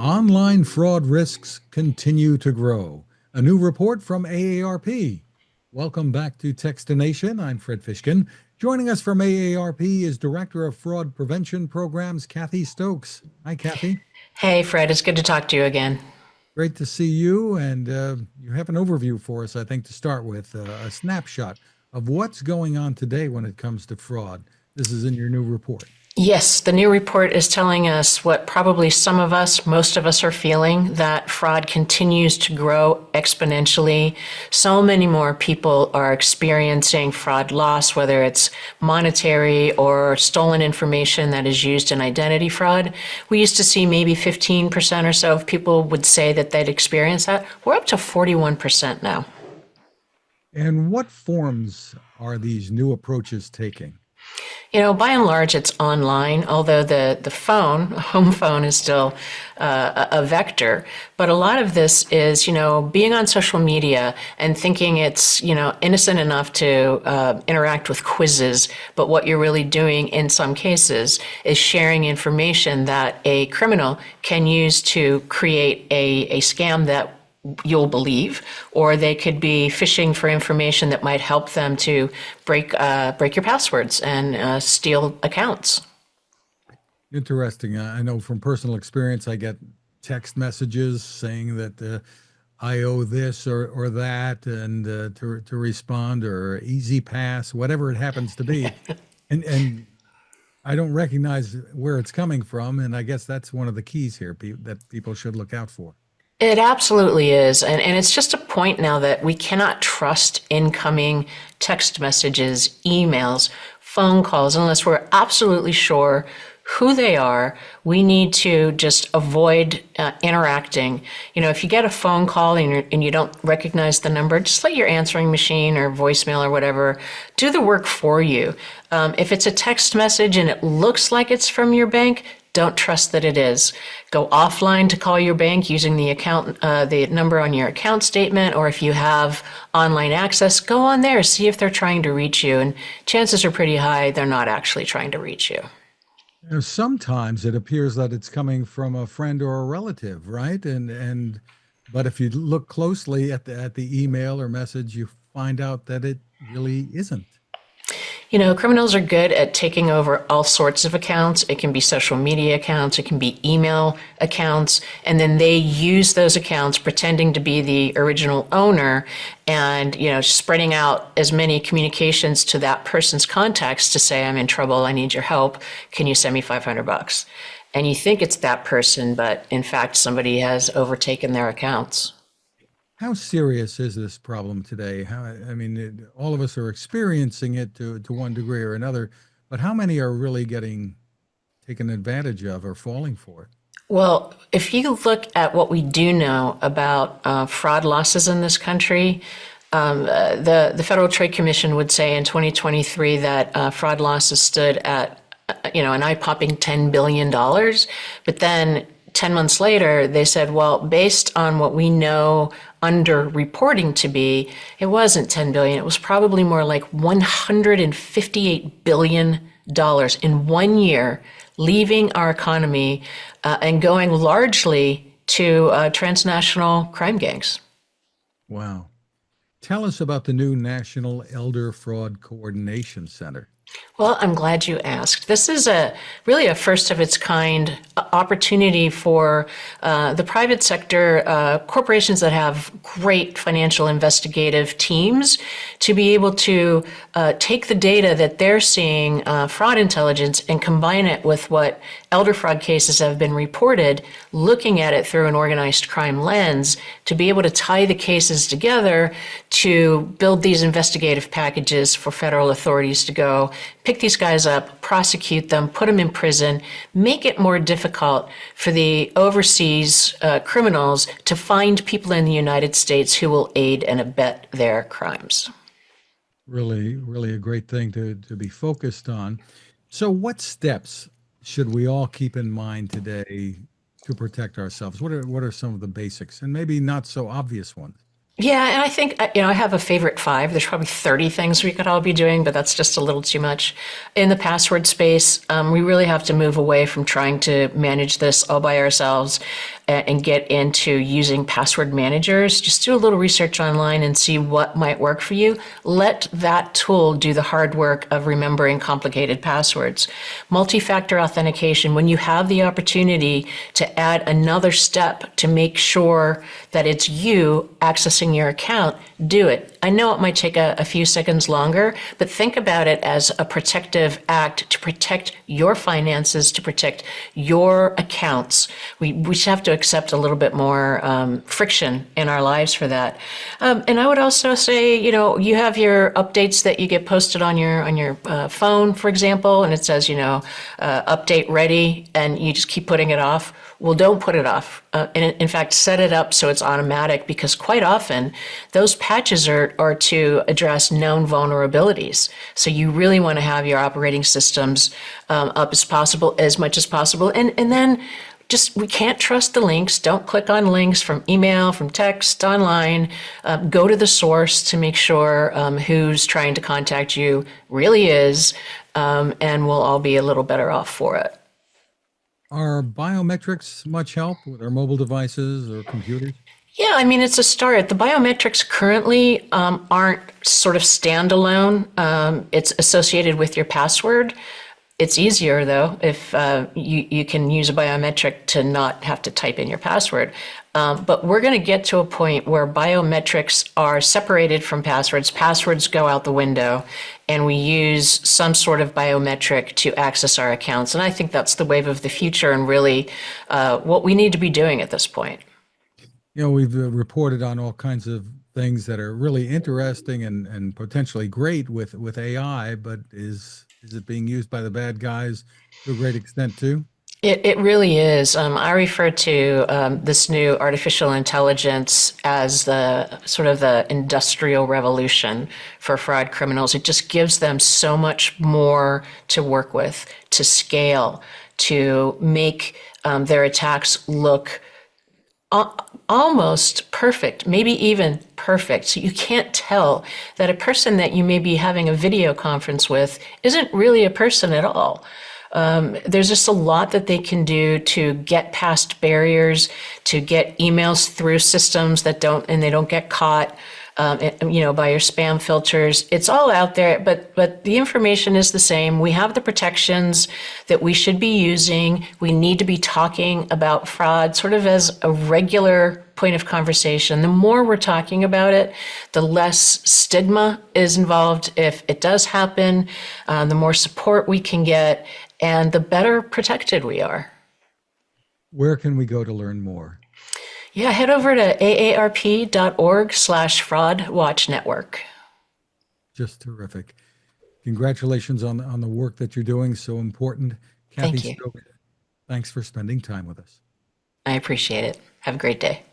Online fraud risks continue to grow. A new report from AARP. Welcome back to Techstination. I'm Fred Fishkin. Joining us from AARP is Director of Fraud Prevention Programs, Kathy Stokes. Hi, Kathy. Hey, Fred, it's good to talk to you again. Great to see you. And you have an overview for us, I think, to start with, a snapshot of what's going on today when it comes to fraud. This is in your new report. Yes, the new report is telling us what probably some of us, most of us are feeling, that fraud continues to grow exponentially. So many more people are experiencing fraud loss, whether it's monetary or stolen information that is used in identity fraud. We used to see maybe 15% or so of people would say that they'd experience that. We're up to 41% now. And what forms are these new approaches taking? You know, by and large, it's online, although the phone, home phone, is still a vector. But a lot of this is, being on social media and thinking it's, innocent enough to interact with quizzes. But what you're really doing in some cases is sharing information that a criminal can use to create a scam that you'll believe, or they could be phishing for information that might help them to break your passwords and steal accounts. Interesting. I know from personal experience, I get text messages saying that I owe this or that, and to respond, or easy pass, whatever it happens to be. And I don't recognize where it's coming from. And I guess that's one of the keys here that people should look out for. It absolutely is. And it's just a point now that we cannot trust incoming text messages, emails, phone calls, unless we're absolutely sure who they are. We need to just avoid interacting. If you get a phone call and you don't recognize the number, just let your answering machine or voicemail or whatever do the work for you. If it's a text message and it looks like it's from your bank, don't trust that it is. Go offline to call your bank using the number on your account statement, or if you have online access, go on there, see if they're trying to reach you. And chances are pretty high they're not actually trying to reach you. Sometimes it appears that it's coming from a friend or a relative, right? But if you look closely at the email or message, you find out that it really isn't. Criminals are good at taking over all sorts of accounts. It can be social media accounts, it can be email accounts, and then they use those accounts pretending to be the original owner and, spreading out as many communications to that person's contacts to say, I'm in trouble, I need your help, can you send me $500? And you think it's that person, but in fact, somebody has overtaken their accounts. How serious is this problem today? All of us are experiencing it to one degree or another, but how many are really getting taken advantage of or falling for it? Well, if you look at what we do know about fraud losses in this country, the Federal Trade Commission would say in 2023 that fraud losses stood at, an eye-popping $10 billion. But then 10 months later, they said, well, based on what we know under reporting to be, it wasn't 10 billion. It was probably more like $158 billion in 1 year, leaving our economy and going largely to transnational crime gangs. Wow. Tell us about the new National Elder Fraud Coordination Center. Well, I'm glad you asked. This is really a first of its kind opportunity for the private sector, corporations that have great financial investigative teams, to be able to take the data that they're seeing, fraud intelligence, and combine it with what elder fraud cases have been reported, looking at it through an organized crime lens, to be able to tie the cases together to build these investigative packages for federal authorities to go pick these guys up, prosecute them, put them in prison, make it more difficult for the overseas criminals to find people in the United States who will aid and abet their crimes. Really, really a great thing to be focused on. So what steps should we all keep in mind today to protect ourselves? What are some of the basics, and maybe not so obvious ones? Yeah, and I think, I have a favorite five. There's probably 30 things we could all be doing, but that's just a little too much. In the password space, we really have to move away from trying to manage this all by ourselves and get into using password managers. Just do a little research online and see what might work for you. Let that tool do the hard work of remembering complicated passwords. Multi-factor authentication, when you have the opportunity to add another step to make sure that it's you accessing your account, do it. I know it might take a few seconds longer, but think about it as a protective act to protect your finances, to protect your accounts. We just have to accept a little bit more friction in our lives for that. And I would also say, you have your updates that you get posted on your phone, for example, and it says, update ready, and you just keep putting it off. Well, don't put it off. And in fact, set it up so it's automatic, because quite often those patches are to address known vulnerabilities. So you really want to have your operating systems up as much as possible. And then just, we can't trust the links. Don't click on links from email, from text, online. Go to the source to make sure who's trying to contact you really is, and we'll all be a little better off for it. Are biometrics much help with our mobile devices or computers? Yeah, I mean, it's a start. The biometrics currently aren't sort of standalone. It's associated with your password. It's easier, though, if you can use a biometric to not have to type in your password. But we're going to get to a point where biometrics are separated from passwords. Passwords go out the window, and we use some sort of biometric to access our accounts. And I think that's the wave of the future, and really what we need to be doing at this point. We've reported on all kinds of things that are really interesting and potentially great with AI, but is it being used by the bad guys to a great extent too? It really is. I refer to this new artificial intelligence as the sort of the industrial revolution for fraud criminals. It just gives them so much more to work with, to scale, to make their attacks look almost perfect, maybe even perfect. So you can't tell that a person that you may be having a video conference with isn't really a person at all. There's just a lot that they can do to get past barriers, to get emails through systems that they don't get caught, by your spam filters. It's all out there, but the information is the same. We have the protections that we should be using. We need to be talking about fraud sort of as a regular point of conversation. The more we're talking about it, the less stigma is involved if it does happen, the more support we can get, and the better protected we are. Where can we go to learn more? Yeah, head over to aarp.org/fraud watch network. Just terrific. Congratulations on the work that you're doing. So important. Kathy Thank you. Stokes, thanks for spending time with us. I appreciate it. Have a great day.